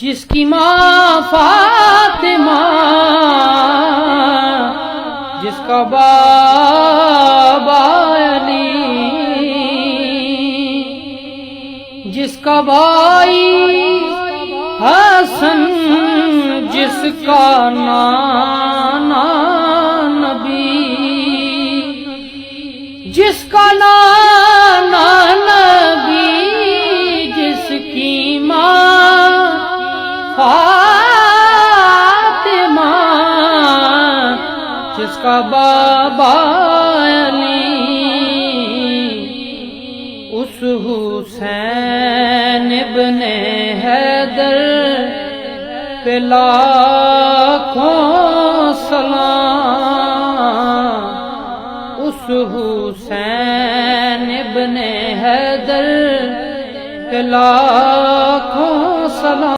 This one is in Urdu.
جس کی ماں فاطمہ، جس کا بابا علی، جس کا بھائی حسن، جس کا نانا نبی، جس کا نانا نبی، جس کی ماں فاطمہ، جس کا بابا علی، اس حسین ابن حیدر پہ لاکھوں سلام، اس حسین ابن حیدر پہ لاکھوں سلام۔